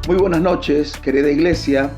Muy buenas noches, querida iglesia,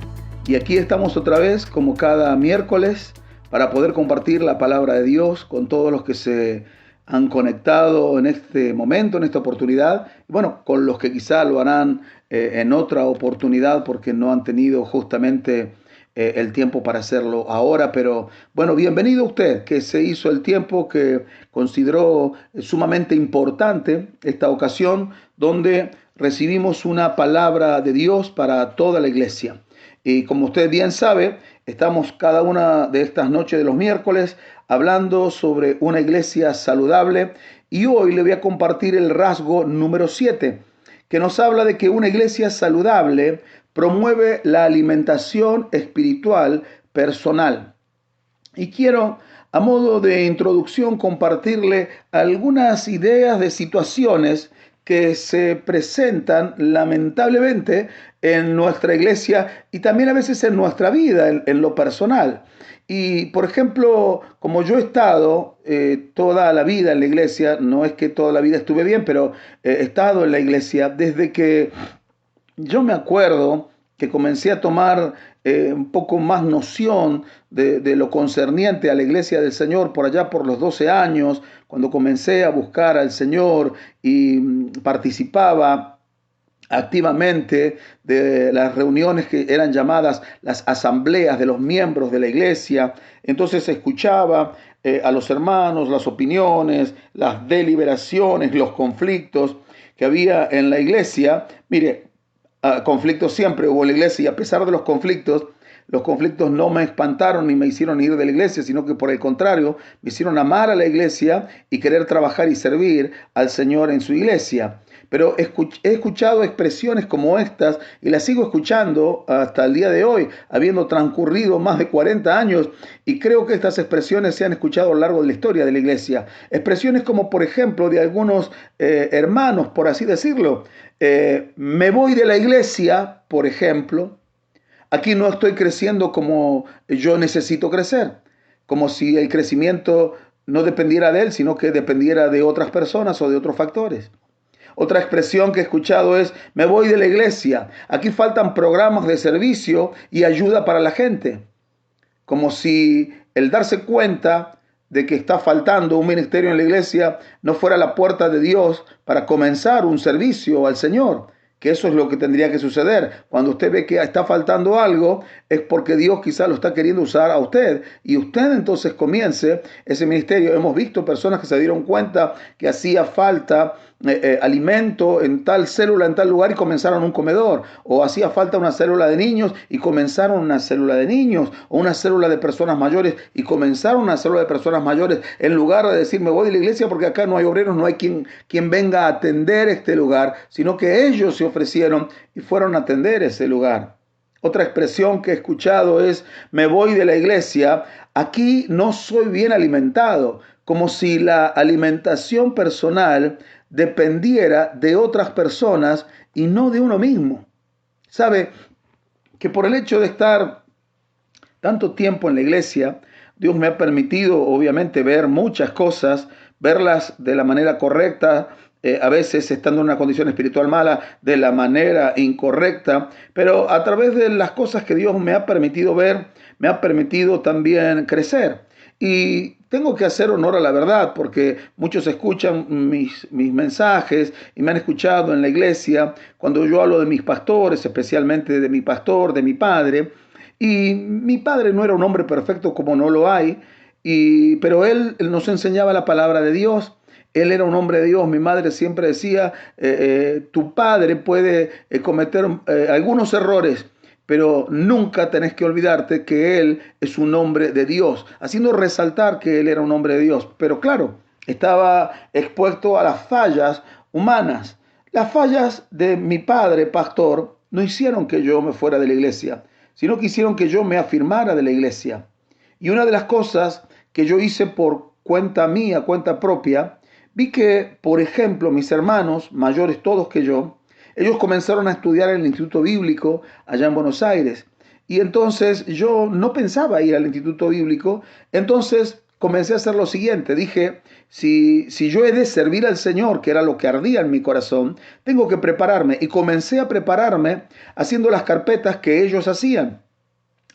y aquí estamos otra vez como cada miércoles para poder compartir la palabra de Dios con todos los que se han conectado en este momento, en esta oportunidad, y bueno, con los que quizá lo harán en otra oportunidad porque no han tenido justamente el tiempo para hacerlo ahora, pero bueno, bienvenido usted que se hizo el tiempo, que consideró sumamente importante esta ocasión donde recibimos una palabra de Dios para toda la iglesia. Y como usted bien sabe, estamos cada una de estas noches de los miércoles hablando sobre una iglesia saludable y hoy le voy a compartir el rasgo número 7, que nos habla de que una iglesia saludable promueve la alimentación espiritual personal. Y quiero, a modo de introducción, compartirle algunas ideas de situaciones que se presentan lamentablemente en nuestra iglesia y también a veces en nuestra vida, en lo personal. Y por ejemplo, como yo he estado toda la vida en la iglesia, no es que toda la vida estuve bien, pero he estado en la iglesia desde que yo me acuerdo que comencé a tomar un poco más noción de lo concerniente a la iglesia del Señor por allá por los 12 años, cuando comencé a buscar al Señor y participaba activamente de las reuniones que eran llamadas las asambleas de los miembros de la iglesia. Entonces escuchaba a los hermanos, las opiniones, las deliberaciones, los conflictos que había en la iglesia. Mire, conflictos siempre hubo en la iglesia y a pesar de los conflictos no me espantaron ni me hicieron ir de la iglesia, sino que por el contrario, me hicieron amar a la iglesia y querer trabajar y servir al Señor en su iglesia. Pero he escuchado expresiones como estas y las sigo escuchando hasta el día de hoy, habiendo transcurrido más de 40 años, y creo que estas expresiones se han escuchado a lo largo de la historia de la iglesia. Expresiones como, por ejemplo, de algunos hermanos, por así decirlo. Me voy de la iglesia, por ejemplo. Aquí no estoy creciendo como yo necesito crecer, como si el crecimiento no dependiera de él, sino que dependiera de otras personas o de otros factores. Otra expresión que he escuchado es, me voy de la iglesia. Aquí faltan programas de servicio y ayuda para la gente. Como si el darse cuenta de que está faltando un ministerio en la iglesia no fuera la puerta de Dios para comenzar un servicio al Señor. Que eso es lo que tendría que suceder. Cuando usted ve que está faltando algo, es porque Dios quizás lo está queriendo usar a usted. Y usted entonces comience ese ministerio. Hemos visto personas que se dieron cuenta que hacía falta alimento en tal célula, en tal lugar y comenzaron un comedor. O hacía falta una célula de niños y comenzaron una célula de niños. O una célula de personas mayores y comenzaron una célula de personas mayores. En lugar de decir, me voy de la iglesia porque acá no hay obreros, no hay quien venga a atender este lugar, sino que ellos se ofrecieron y fueron a atender ese lugar. Otra expresión que he escuchado es, me voy de la iglesia, aquí no soy bien alimentado, como si la alimentación personal dependiera de otras personas y no de uno mismo. ¿Sabe? Que por el hecho de estar tanto tiempo en la iglesia, Dios me ha permitido obviamente ver muchas cosas, verlas de la manera correcta, a veces estando en una condición espiritual mala, de la manera incorrecta, pero a través de las cosas que Dios me ha permitido ver, me ha permitido también crecer. Y tengo que hacer honor a la verdad, porque muchos escuchan mis mensajes y me han escuchado en la iglesia cuando yo hablo de mis pastores, especialmente de mi pastor, de mi padre. Y mi padre no era un hombre perfecto como no lo hay, pero él nos enseñaba la palabra de Dios. Él era un hombre de Dios. Mi madre siempre decía, tu padre puede cometer algunos errores, pero nunca tenés que olvidarte que él es un hombre de Dios, haciendo resaltar que él era un hombre de Dios. Pero claro, estaba expuesto a las fallas humanas. Las fallas de mi padre, pastor, no hicieron que yo me fuera de la iglesia, sino que hicieron que yo me afirmara de la iglesia. Y una de las cosas que yo hice por cuenta mía, cuenta propia, vi que, por ejemplo, mis hermanos, mayores todos que yo, ellos comenzaron a estudiar en el Instituto Bíblico allá en Buenos Aires. Y entonces yo no pensaba ir al Instituto Bíblico. Entonces comencé a hacer lo siguiente. Dije, si yo he de servir al Señor, que era lo que ardía en mi corazón, tengo que prepararme. Y comencé a prepararme haciendo las carpetas que ellos hacían.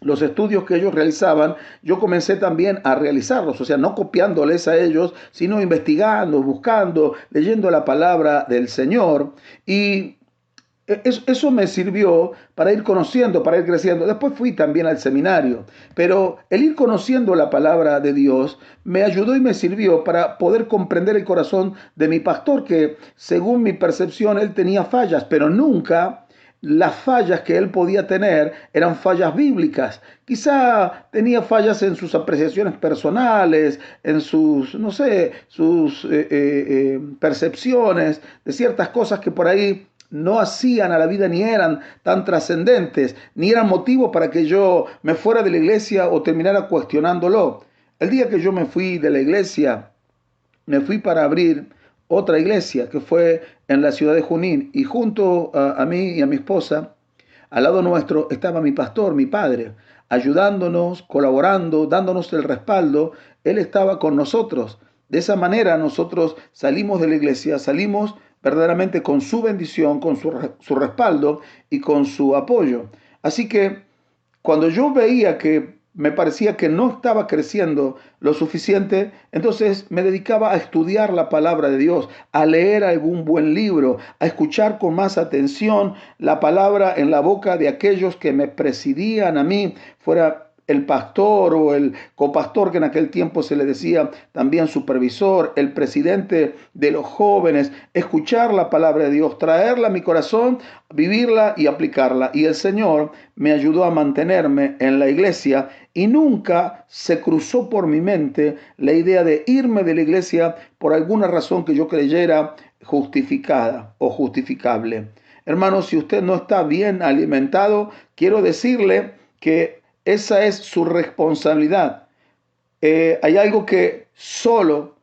Los estudios que ellos realizaban, yo comencé también a realizarlos, o sea, no copiándoles a ellos, sino investigando, buscando, leyendo la palabra del Señor. Y eso me sirvió para ir conociendo, para ir creciendo. Después fui también al seminario, pero el ir conociendo la palabra de Dios me ayudó y me sirvió para poder comprender el corazón de mi pastor, que según mi percepción él tenía fallas, pero nunca las fallas que él podía tener eran fallas bíblicas. Quizá tenía fallas en sus apreciaciones personales, en sus, no sé, sus percepciones de ciertas cosas que por ahí no hacían a la vida ni eran tan trascendentes, ni eran motivo para que yo me fuera de la iglesia o terminara cuestionándolo. El día que yo me fui de la iglesia, me fui para abrir otra iglesia que fue en la ciudad de Junín, y junto a mí y a mi esposa, al lado nuestro estaba mi pastor, mi padre, ayudándonos, colaborando, dándonos el respaldo. Él estaba con nosotros. De esa manera nosotros salimos de la iglesia, salimos verdaderamente con su bendición, con su respaldo y con su apoyo. Así que cuando yo veía que me parecía que no estaba creciendo lo suficiente, entonces me dedicaba a estudiar la palabra de Dios, a leer algún buen libro, a escuchar con más atención la palabra en la boca de aquellos que me presidían a mí, fuera el pastor o el copastor, que en aquel tiempo se le decía también supervisor, el presidente de los jóvenes, escuchar la palabra de Dios, traerla a mi corazón, vivirla y aplicarla. Y el Señor me ayudó a mantenerme en la iglesia, y nunca se cruzó por mi mente la idea de irme de la iglesia por alguna razón que yo creyera justificada o justificable. Hermano, si usted no está bien alimentado, quiero decirle que esa es su responsabilidad. Hay algo que solo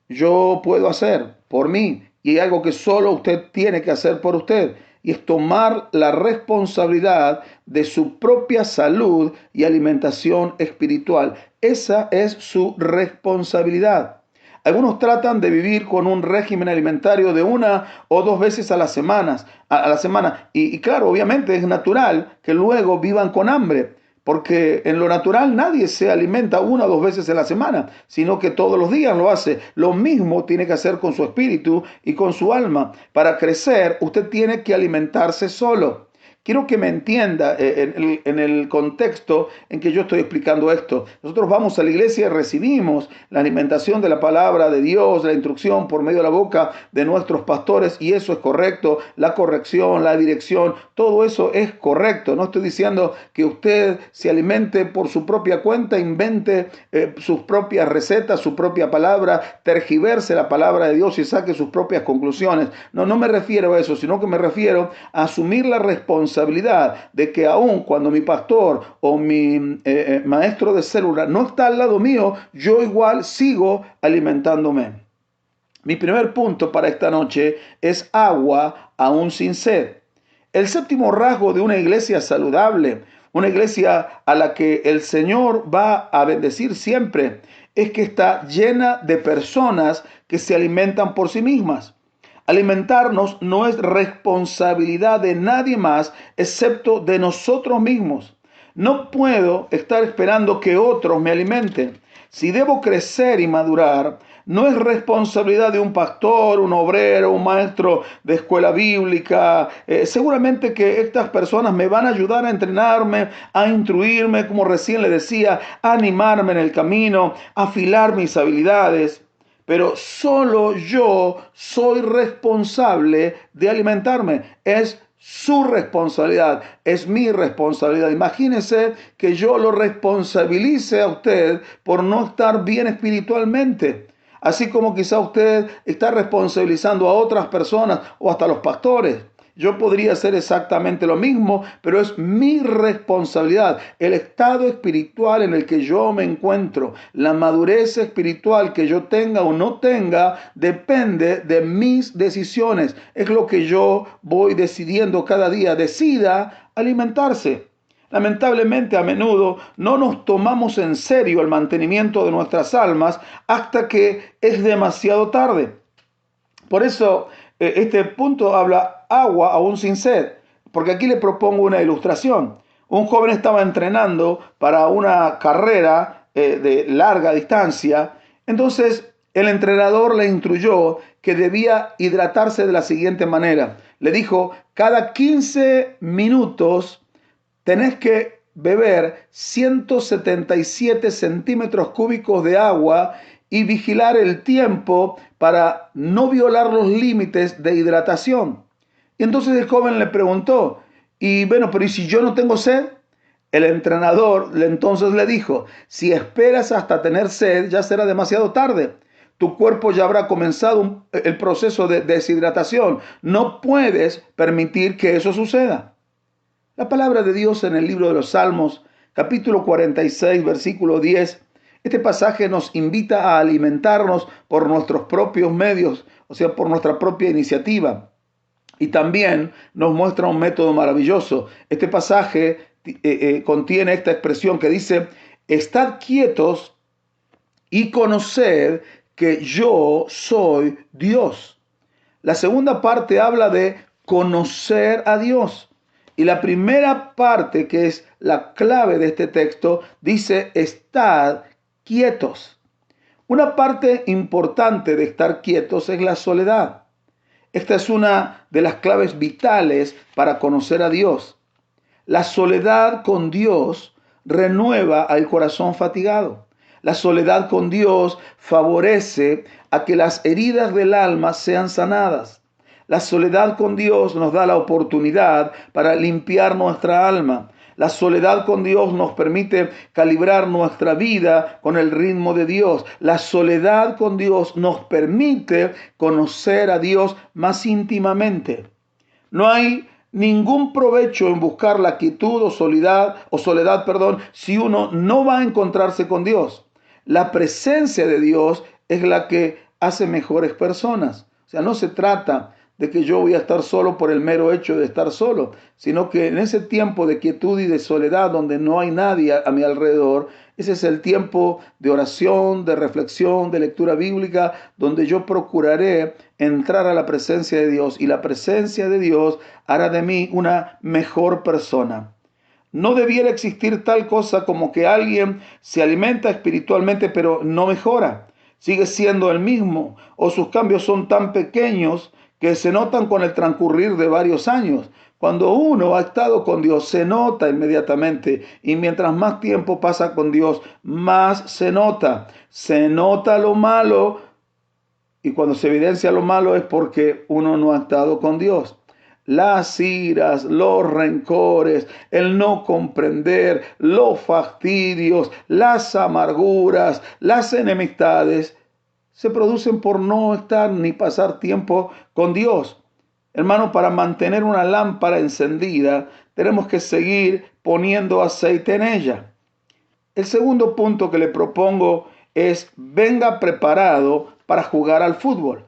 yo puedo hacer por mí, y hay algo que solo usted tiene que hacer por usted, y es tomar la responsabilidad de su propia salud y alimentación espiritual. Esa es su responsabilidad. Algunos tratan de vivir con un régimen alimentario de 1 o 2 veces a la semana. Y claro, obviamente es natural que luego vivan con hambre, porque en lo natural nadie se alimenta 1 o 2 veces a la semana, sino que todos los días lo hace. Lo mismo tiene que hacer con su espíritu y con su alma. Para crecer, usted tiene que alimentarse solo. Quiero que me entienda en el contexto en que yo estoy explicando esto. Nosotros vamos a la iglesia y recibimos la alimentación de la palabra de Dios, la instrucción por medio de la boca de nuestros pastores, y eso es correcto. La corrección, la dirección, todo eso es correcto. No estoy diciendo que usted se alimente por su propia cuenta, invente sus propias recetas, su propia palabra, tergiverse la palabra de Dios y saque sus propias conclusiones. No me refiero a eso, sino que me refiero a asumir la responsabilidad de que aun cuando mi pastor o mi maestro de célula no está al lado mío, yo igual sigo alimentándome. Mi primer punto para esta noche es agua aún sin sed. El séptimo rasgo de una iglesia saludable, una iglesia a la que el Señor va a bendecir siempre, es que está llena de personas que se alimentan por sí mismas. Alimentarnos no es responsabilidad de nadie más excepto de nosotros mismos. No puedo estar esperando que otros me alimenten. Si debo crecer y madurar, no es responsabilidad de un pastor, un obrero, un maestro de escuela bíblica. Seguramente que estas personas me van a ayudar a entrenarme, a instruirme, como recién le decía, a animarme en el camino, a afilar mis habilidades. Pero solo yo soy responsable de alimentarme. Es su responsabilidad, es mi responsabilidad. Imagínese que yo lo responsabilice a usted por no estar bien espiritualmente. Así como quizá usted está responsabilizando a otras personas o hasta los pastores. Yo podría hacer exactamente lo mismo, pero es mi responsabilidad. El estado espiritual en el que yo me encuentro, la madurez espiritual que yo tenga o no tenga, depende de mis decisiones. Es lo que yo voy decidiendo cada día. Decida alimentarse. Lamentablemente, a menudo no nos tomamos en serio el mantenimiento de nuestras almas hasta que es demasiado tarde. Por eso, este punto habla agua aún sin sed, porque aquí le propongo una ilustración. Un joven estaba entrenando para una carrera de larga distancia, entonces el entrenador le instruyó que debía hidratarse de la siguiente manera. Le dijo, cada 15 minutos tenés que beber 177 centímetros cúbicos de agua y vigilar el tiempo para no violar los límites de hidratación. Y entonces el joven le preguntó, y bueno, pero ¿y si yo no tengo sed? El entrenador entonces le dijo, si esperas hasta tener sed, ya será demasiado tarde. Tu cuerpo ya habrá comenzado el proceso de deshidratación. No puedes permitir que eso suceda. La palabra de Dios en el libro de los Salmos, capítulo 46, versículo 10, este pasaje nos invita a alimentarnos por nuestros propios medios, o sea, por nuestra propia iniciativa. Y también nos muestra un método maravilloso. Este pasaje contiene esta expresión que dice, estad quietos y conoced que yo soy Dios. La segunda parte habla de conocer a Dios. Y la primera parte, que es la clave de este texto, dice, estad quietos. Una parte importante de estar quietos es la soledad. Esta es una de las claves vitales para conocer a Dios. La soledad con Dios renueva al corazón fatigado. La soledad con Dios favorece a que las heridas del alma sean sanadas. La soledad con Dios nos da la oportunidad para limpiar nuestra alma. La soledad con Dios nos permite calibrar nuestra vida con el ritmo de Dios. La soledad con Dios nos permite conocer a Dios más íntimamente. No hay ningún provecho en buscar la quietud o soledad, si uno no va a encontrarse con Dios. La presencia de Dios es la que hace mejores personas. O sea, no se trata de que yo voy a estar solo por el mero hecho de estar solo, sino que en ese tiempo de quietud y de soledad donde no hay nadie a mi alrededor, ese es el tiempo de oración, de reflexión, de lectura bíblica, donde yo procuraré entrar a la presencia de Dios y la presencia de Dios hará de mí una mejor persona. No debiera existir tal cosa como que alguien se alimenta espiritualmente pero no mejora. Sigue siendo el mismo o sus cambios son tan pequeños que se notan con el transcurrir de varios años. Cuando uno ha estado con Dios, se nota inmediatamente. Y mientras más tiempo pasa con Dios, más se nota. Se nota lo malo. Y cuando se evidencia lo malo es porque uno no ha estado con Dios. Las iras, los rencores, el no comprender, los fastidios, las amarguras, las enemistades, se producen por no estar ni pasar tiempo con Dios. Hermano, para mantener una lámpara encendida, tenemos que seguir poniendo aceite en ella. El segundo punto que le propongo es, venga preparado para jugar al fútbol.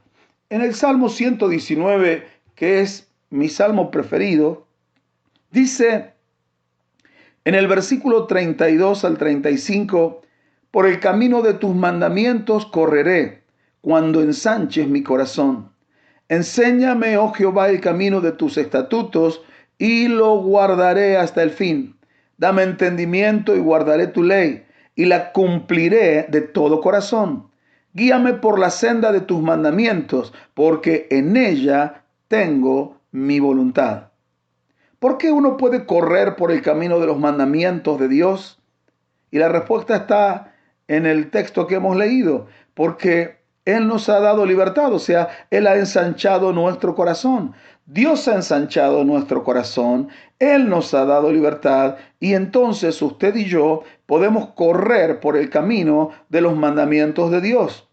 En el Salmo 119, que es mi salmo preferido, dice en el versículo 32 al 35, por el camino de tus mandamientos correré cuando ensanches mi corazón. Enséñame, oh Jehová, el camino de tus estatutos y lo guardaré hasta el fin. Dame entendimiento y guardaré tu ley y la cumpliré de todo corazón. Guíame por la senda de tus mandamientos, porque en ella tengo mi voluntad. ¿Por qué uno puede correr por el camino de los mandamientos de Dios? Y la respuesta está en el texto que hemos leído, porque Él nos ha dado libertad, o sea, Él ha ensanchado nuestro corazón. Dios ha ensanchado nuestro corazón, Él nos ha dado libertad y entonces usted y yo podemos correr por el camino de los mandamientos de Dios.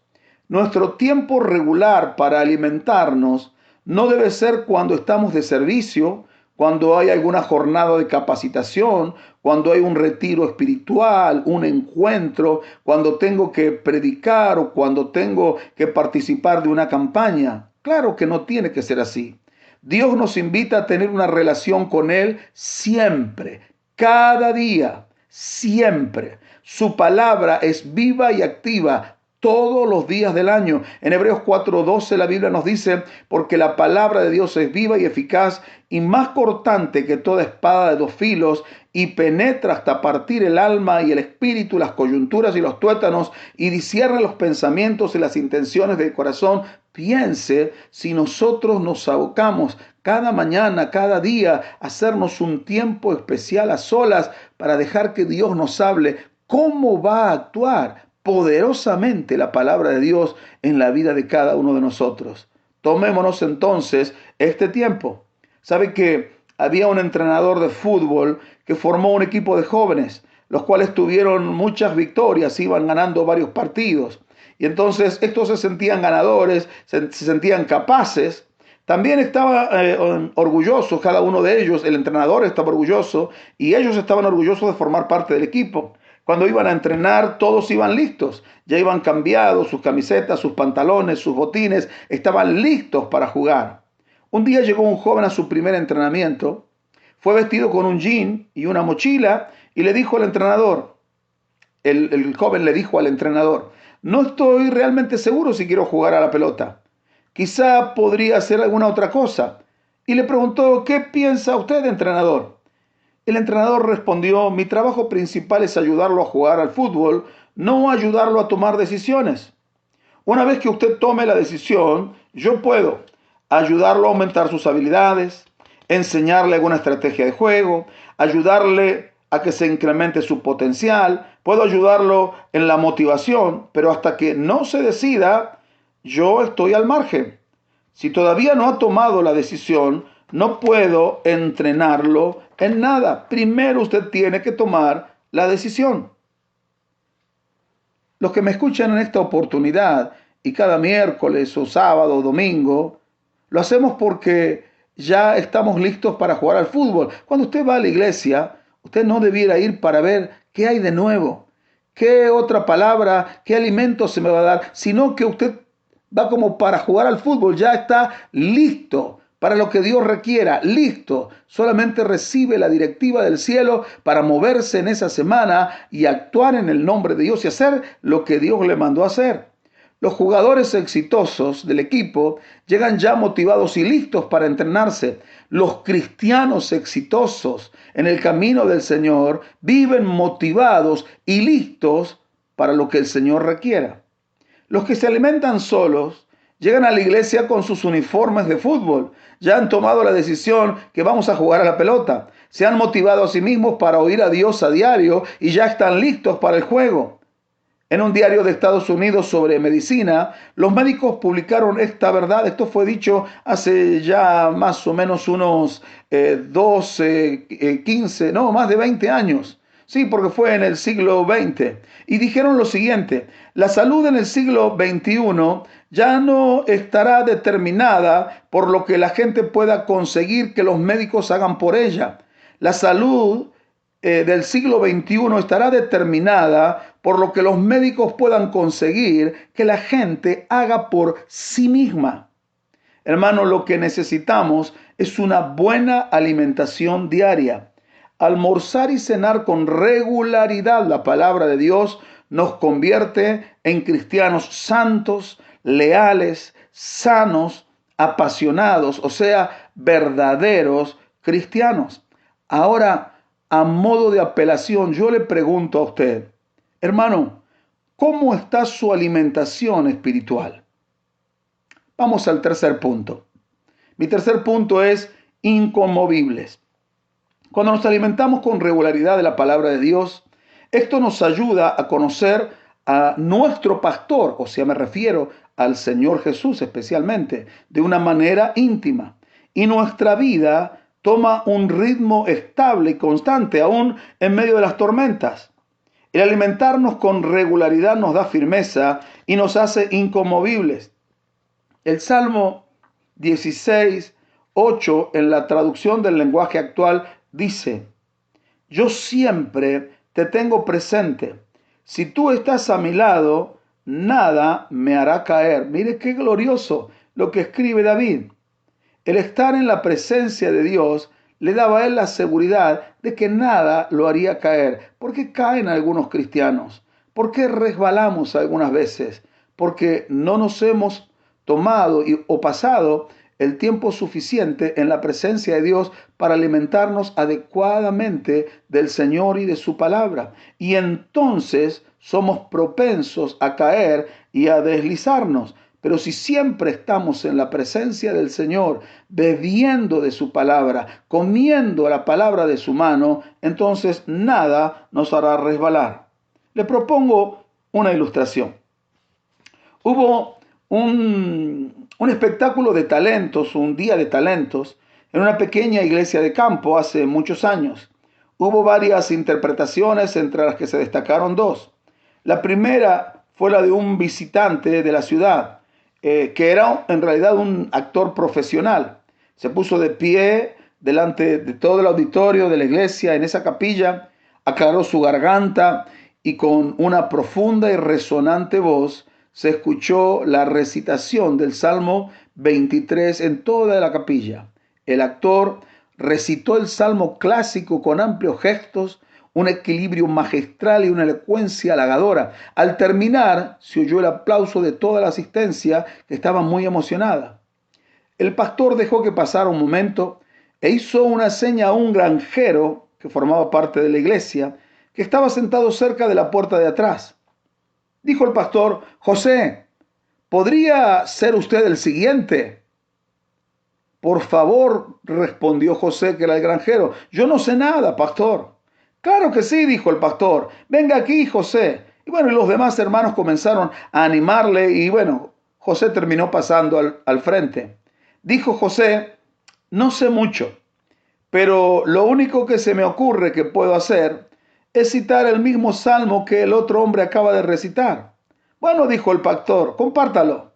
Nuestro tiempo regular para alimentarnos no debe ser cuando estamos de servicio, cuando hay alguna jornada de capacitación, cuando hay un retiro espiritual, un encuentro, cuando tengo que predicar o cuando tengo que participar de una campaña. Claro que no tiene que ser así. Dios nos invita a tener una relación con Él siempre, cada día, siempre. Su palabra es viva y activa todos los días del año. En Hebreos 4:12 la Biblia nos dice, porque la palabra de Dios es viva y eficaz y más cortante que toda espada de dos filos y penetra hasta partir el alma y el espíritu, las coyunturas y los tuétanos y discierne los pensamientos y las intenciones del corazón. Piense si nosotros nos abocamos cada mañana, cada día, a hacernos un tiempo especial a solas para dejar que Dios nos hable. ¿Cómo va a actuar poderosamente la palabra de Dios en la vida de cada uno de nosotros? Tomémonos entonces este tiempo. ¿Sabe que había un entrenador de fútbol que formó un equipo de jóvenes, los cuales tuvieron muchas victorias, iban ganando varios partidos? Y entonces estos se sentían ganadores, se sentían capaces. También estaba orgulloso cada uno de ellos, el entrenador estaba orgulloso y ellos estaban orgullosos de formar parte del equipo. Cuando iban a entrenar, todos iban listos, ya iban cambiados, sus camisetas, sus pantalones, sus botines, estaban listos para jugar. Un día llegó un joven a su primer entrenamiento, fue vestido con un jean y una mochila y le dijo al entrenador, el joven le dijo al entrenador, no estoy realmente seguro si quiero jugar a la pelota. Quizá podría hacer alguna otra cosa. Y le preguntó, ¿qué piensa usted, entrenador? El entrenador respondió, mi trabajo principal es ayudarlo a jugar al fútbol, no ayudarlo a tomar decisiones. Una vez que usted tome la decisión, yo puedo ayudarlo a aumentar sus habilidades, enseñarle alguna estrategia de juego, ayudarle a que se incremente su potencial, puedo ayudarlo en la motivación, pero hasta que no se decida, yo estoy al margen. Si todavía no ha tomado la decisión, no puedo entrenarlo en nada. Primero usted tiene que tomar la decisión. Los que me escuchan en esta oportunidad y cada miércoles o sábado o domingo, lo hacemos porque ya estamos listos para jugar al fútbol. Cuando usted va a la iglesia, usted no debiera ir para ver qué hay de nuevo, qué otra palabra, qué alimento se me va a dar, sino que usted va como para jugar al fútbol, ya está listo para lo que Dios requiera, listo. Solamente recibe la directiva del cielo para moverse en esa semana y actuar en el nombre de Dios y hacer lo que Dios le mandó a hacer. Los jugadores exitosos del equipo llegan ya motivados y listos para entrenarse. Los cristianos exitosos en el camino del Señor viven motivados y listos para lo que el Señor requiera. Los que se alimentan solos llegan a la iglesia con sus uniformes de fútbol. Ya han tomado la decisión que vamos a jugar a la pelota. Se han motivado a sí mismos para oír a Dios a diario y ya están listos para el juego. En un diario de Estados Unidos sobre medicina, los médicos publicaron esta verdad. Esto fue dicho hace ya más o menos unos 12, 15, no, más de 20 años. Sí, porque fue en el siglo XX. Y dijeron lo siguiente, la salud en el siglo XXI ya no estará determinada por lo que la gente pueda conseguir que los médicos hagan por ella. La salud del siglo XXI estará determinada por lo que los médicos puedan conseguir que la gente haga por sí misma. Hermano, lo que necesitamos es una buena alimentación diaria. Almorzar y cenar con regularidad la palabra de Dios nos convierte en cristianos santos, leales, sanos, apasionados, o sea, verdaderos cristianos. Ahora, a modo de apelación, yo le pregunto a usted, hermano, ¿cómo está su alimentación espiritual? Vamos al tercer punto. Mi tercer punto es inconmovibles. Cuando nos alimentamos con regularidad de la palabra de Dios, esto nos ayuda a conocer a nuestro pastor, o sea, me refiero al Señor Jesús especialmente, de una manera íntima. Y nuestra vida toma un ritmo estable y constante, aún en medio de las tormentas. El alimentarnos con regularidad nos da firmeza y nos hace inconmovibles. El Salmo 16:8 en la traducción del lenguaje actual dice, yo siempre te tengo presente. Si tú estás a mi lado, nada me hará caer. Mire qué glorioso lo que escribe David. El estar en la presencia de Dios le daba a él la seguridad de que nada lo haría caer. ¿Por qué caen algunos cristianos? ¿Por qué resbalamos algunas veces? Porque no nos hemos tomado o pasado el tiempo suficiente en la presencia de Dios para alimentarnos adecuadamente del Señor y de su palabra. Y entonces somos propensos a caer y a deslizarnos. Pero si siempre estamos en la presencia del Señor, bebiendo de su palabra, comiendo la palabra de su mano, entonces nada nos hará resbalar. Le propongo una ilustración. Hubo un espectáculo de talentos, un día de talentos, en una pequeña iglesia de campo hace muchos años. Hubo varias interpretaciones, entre las que se destacaron dos. La primera fue la de un visitante de la ciudad, que era en realidad un actor profesional. Se puso de pie delante de todo el auditorio de la iglesia, en esa capilla, aclaró su garganta y con una profunda y resonante voz se escuchó la recitación del Salmo 23 en toda la capilla. El actor recitó el Salmo clásico con amplios gestos, un equilibrio magistral y una elocuencia halagadora. Al terminar, se oyó el aplauso de toda la asistencia, que estaba muy emocionada. El pastor dejó que pasara un momento e hizo una seña a un granjero que formaba parte de la iglesia, que estaba sentado cerca de la puerta de atrás. Dijo el pastor: José, ¿podría ser usted el siguiente? Por favor, respondió José, que era el granjero. Yo no sé nada, pastor. Claro que sí, dijo el pastor. Venga aquí, José. Y bueno, y los demás hermanos comenzaron a animarle y bueno, José terminó pasando al frente. Dijo José: no sé mucho, pero lo único que se me ocurre que puedo hacer es citar el mismo salmo que el otro hombre acaba de recitar. Bueno, dijo el pastor, compártalo.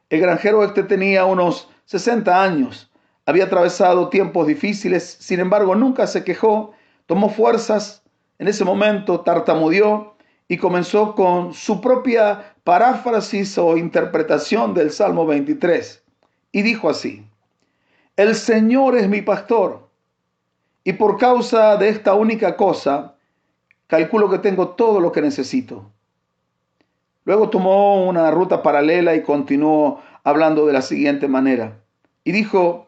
El granjero tenía unos 60 años. Había atravesado tiempos difíciles, sin embargo nunca se quejó, tomó fuerzas, en ese momento tartamudeó y comenzó con su propia paráfrasis o interpretación del Salmo 23. Y dijo así: el Señor es mi pastor, y por causa de esta única cosa, calculo que tengo todo lo que necesito. Luego tomó una ruta paralela y continuó hablando de la siguiente manera. Y dijo: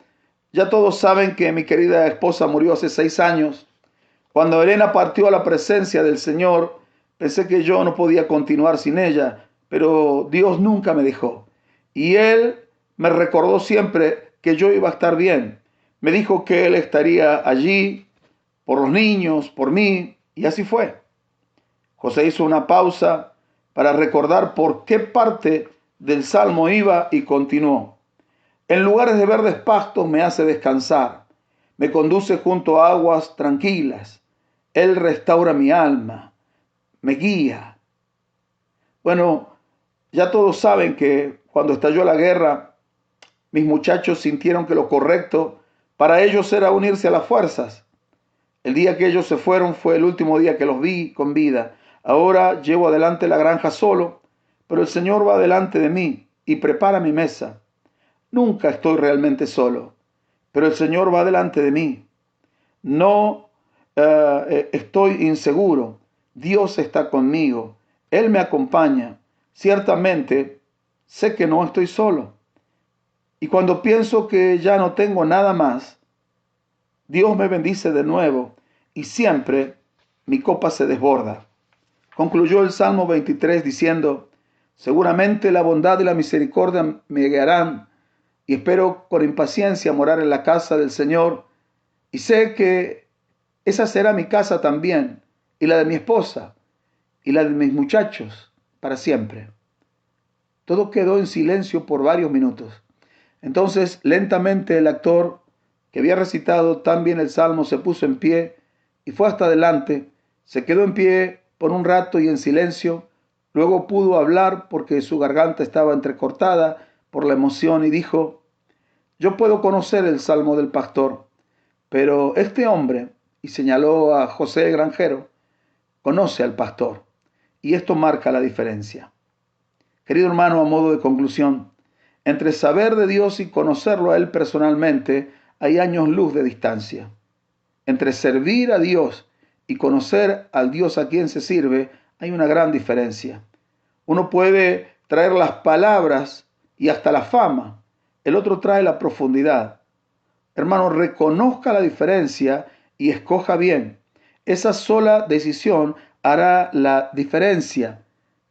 ya todos saben que mi querida esposa murió hace 6 años. Cuando Elena partió a la presencia del Señor, pensé que yo no podía continuar sin ella, pero Dios nunca me dejó. Y Él me recordó siempre que yo iba a estar bien. Me dijo que Él estaría allí por los niños, por mí, y así fue. José hizo una pausa para recordar por qué parte del salmo iba y continuó. En lugares de verdes pastos me hace descansar, me conduce junto a aguas tranquilas. Él restaura mi alma, me guía. Bueno, ya todos saben que cuando estalló la guerra, mis muchachos sintieron que lo correcto para ellos era unirse a las fuerzas. El día que ellos se fueron fue el último día que los vi con vida. Ahora llevo adelante la granja solo, pero el Señor va delante de mí y prepara mi mesa. Nunca estoy realmente solo, pero el Señor va delante de mí. No estoy inseguro. Dios está conmigo. Él me acompaña. Ciertamente sé que no estoy solo. Y cuando pienso que ya no tengo nada más, Dios me bendice de nuevo y siempre mi copa se desborda. Concluyó el Salmo 23 diciendo: seguramente la bondad y la misericordia me guiarán y espero con impaciencia morar en la casa del Señor, y sé que esa será mi casa también, y la de mi esposa, y la de mis muchachos, para siempre. Todo quedó en silencio por varios minutos. Entonces, lentamente el actor, que había recitado tan bien el salmo, se puso en pie y fue hasta adelante. Se quedó en pie por un rato y en silencio. Luego pudo hablar porque su garganta estaba entrecortada por la emoción y dijo: yo puedo conocer el salmo del pastor, pero este hombre, y señaló a José el granjero, conoce al pastor, y esto marca la diferencia. Querido hermano, a modo de conclusión, entre saber de Dios y conocerlo a Él personalmente hay años luz de distancia. Entre servir a Dios y conocer al Dios a quien se sirve, hay una gran diferencia. Uno puede traer las palabras y hasta la fama. El otro trae la profundidad. Hermano, reconozca la diferencia y escoja bien. Esa sola decisión hará la diferencia.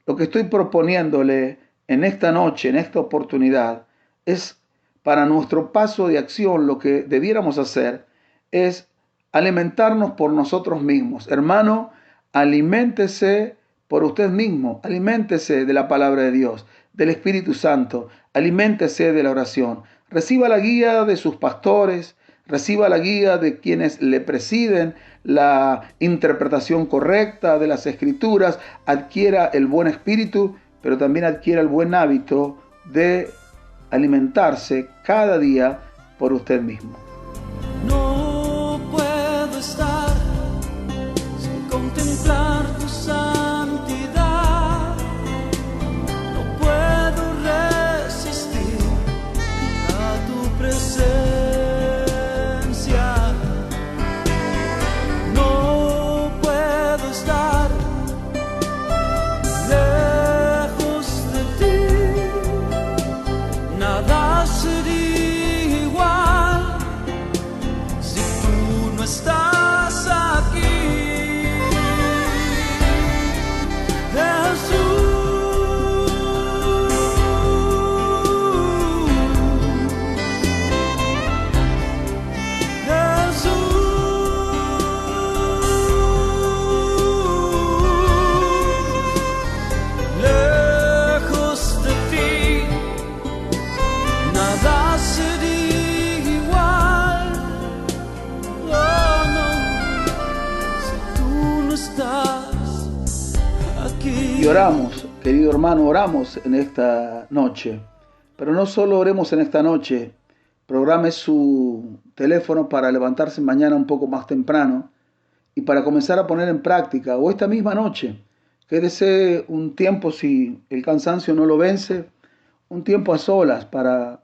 Lo que estoy proponiéndole en esta noche, en esta oportunidad, es para nuestro paso de acción. Lo que debiéramos hacer es alimentarnos por nosotros mismos. Hermano, aliméntese por usted mismo, aliméntese de la palabra de Dios, del Espíritu Santo, aliméntese de la oración. Reciba la guía de sus pastores, reciba la guía de quienes le presiden, la interpretación correcta de las Escrituras, adquiera el buen espíritu, pero también adquiera el buen hábito de alimentarse cada día por usted mismo. No puedo estar sin contemplar tu santidad. No puedo resistir a tu presencia. No puedo estar lejos de ti. Nada sería igual si tú no estás aquí. Lejos de ti, nada sería igual. Oh no, si tú no estás aquí. Y oramos, querido hermano, oramos en esta noche. Pero no solo oremos en esta noche, programe su teléfono para levantarse mañana un poco más temprano y para comenzar a poner en práctica, o esta misma noche. Quédese un tiempo, si el cansancio no lo vence, un tiempo a solas para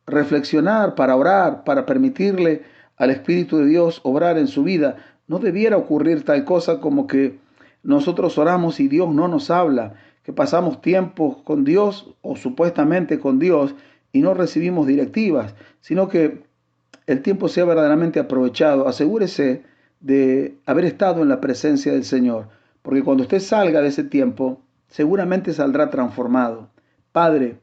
reflexionar, para orar, para permitirle al Espíritu de Dios obrar en su vida. No debiera ocurrir tal cosa como que nosotros oramos y Dios no nos habla, que pasamos tiempo con Dios o supuestamente con Dios y no recibimos directivas, sino que el tiempo sea verdaderamente aprovechado. Asegúrese de haber estado en la presencia del Señor, porque cuando usted salga de ese tiempo, seguramente saldrá transformado. Padre,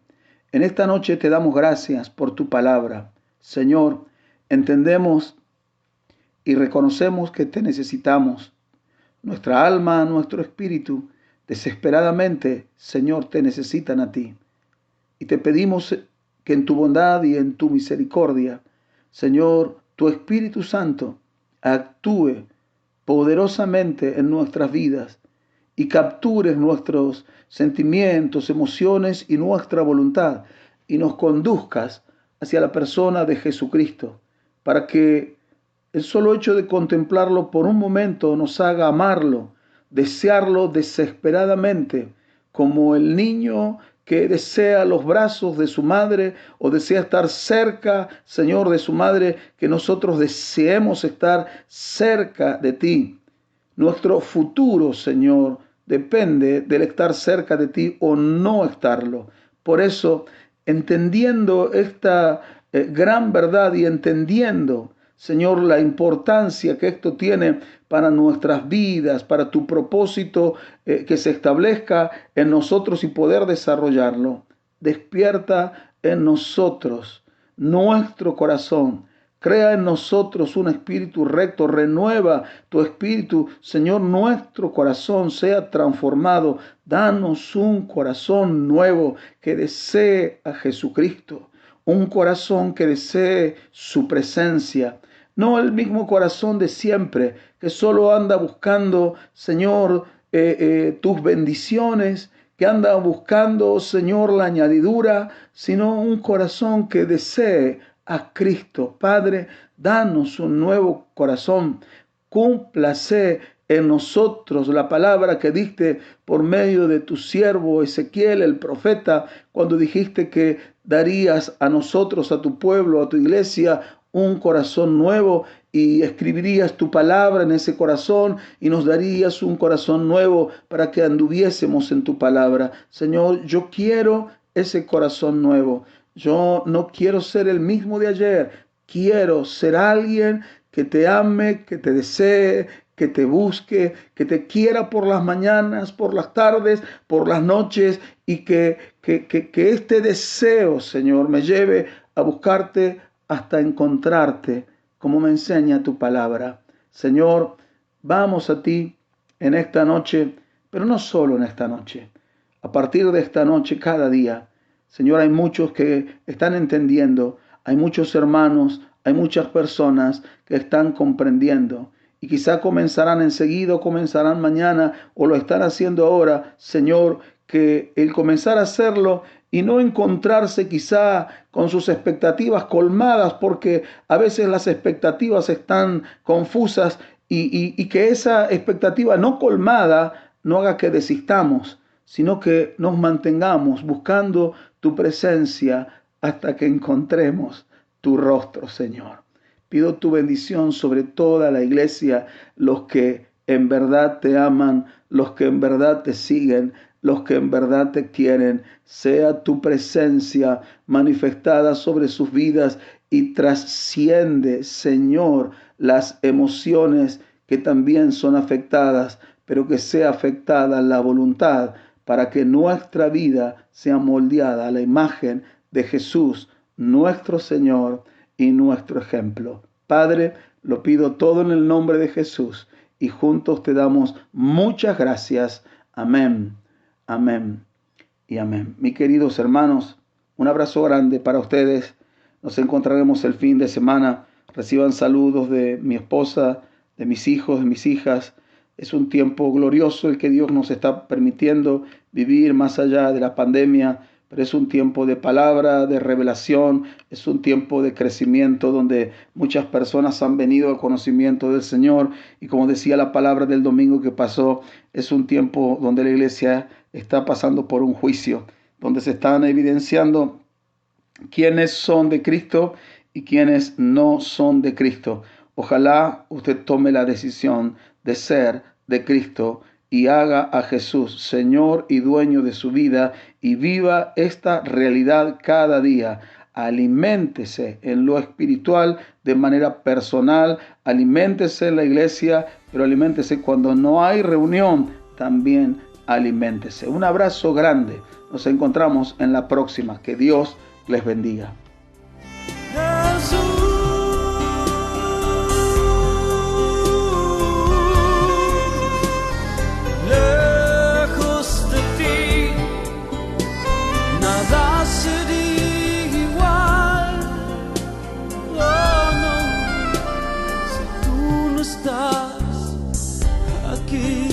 en esta noche te damos gracias por tu palabra. Señor, entendemos y reconocemos que te necesitamos. Nuestra alma, nuestro espíritu, desesperadamente, Señor, te necesitan a ti. Y te pedimos que en tu bondad y en tu misericordia, Señor, tu Espíritu Santo actúe poderosamente en nuestras vidas y captures nuestros sentimientos, emociones y nuestra voluntad y nos conduzcas hacia la persona de Jesucristo, para que el solo hecho de contemplarlo por un momento nos haga amarlo, desearlo desesperadamente, como el niño que desea los brazos de su madre o desea estar cerca, Señor, de su madre, que nosotros deseemos estar cerca de ti. Nuestro futuro, Señor, depende del estar cerca de ti o no estarlo. Por eso, entendiendo esta gran verdad y entendiendo, Señor, la importancia que esto tiene para nuestras vidas, para tu propósito que se establezca en nosotros y poder desarrollarlo. Despierta en nosotros nuestro corazón. Crea en nosotros un espíritu recto. Renueva tu espíritu. Señor, nuestro corazón sea transformado. Danos un corazón nuevo que desee a Jesucristo. Un corazón que desee su presencia. No el mismo corazón de siempre, que solo anda buscando, Señor, tus bendiciones, que anda buscando, Señor, la añadidura, sino un corazón que desee a Cristo. Padre, danos un nuevo corazón. Cúmplase en nosotros la palabra que diste por medio de tu siervo Ezequiel, el profeta, cuando dijiste que darías a nosotros, a tu pueblo, a tu iglesia, un corazón nuevo y escribirías tu palabra en ese corazón y nos darías un corazón nuevo para que anduviésemos en tu palabra. Señor, yo quiero ese corazón nuevo. Yo no quiero ser el mismo de ayer. Quiero ser alguien que te ame, que te desee, que te busque, que te quiera por las mañanas, por las tardes, por las noches, y que este deseo, Señor, me lleve a buscarte hasta encontrarte, como me enseña tu palabra. Señor, vamos a ti en esta noche, pero no solo en esta noche. A partir de esta noche, cada día, Señor, hay muchos que están entendiendo, hay muchos hermanos, hay muchas personas que están comprendiendo y quizá comenzarán enseguida, comenzarán mañana o lo están haciendo ahora. Señor, que el comenzar a hacerlo y no encontrarse quizá con sus expectativas colmadas, porque a veces las expectativas están confusas y que esa expectativa no colmada no haga que desistamos, sino que nos mantengamos buscando tu presencia hasta que encontremos tu rostro, Señor. Pido tu bendición sobre toda la iglesia, los que en verdad te aman, los que en verdad te siguen, los que en verdad te quieren. Sea tu presencia manifestada sobre sus vidas y trasciende, Señor, las emociones que también son afectadas, pero que sea afectada la voluntad para que nuestra vida sea moldeada a la imagen de Jesús, nuestro Señor y nuestro ejemplo. Padre, lo pido todo en el nombre de Jesús y juntos te damos muchas gracias. Amén, amén y amén. Mis queridos hermanos, un abrazo grande para ustedes. Nos encontraremos el fin de semana. Reciban saludos de mi esposa, de mis hijos, de mis hijas. Es un tiempo glorioso el que Dios nos está permitiendo vivir más allá de la pandemia, pero es un tiempo de palabra, de revelación, es un tiempo de crecimiento donde muchas personas han venido al conocimiento del Señor y como decía la palabra del domingo que pasó, es un tiempo donde la iglesia está pasando por un juicio, donde se están evidenciando quiénes son de Cristo y quiénes no son de Cristo. Ojalá usted tome la decisión de ser de Cristo y haga a Jesús Señor y dueño de su vida y viva esta realidad cada día. Aliméntese en lo espiritual de manera personal, aliméntese en la iglesia, pero aliméntese cuando no hay reunión, también aliméntese. Un abrazo grande. Nos encontramos en la próxima. Que Dios les bendiga. Aquí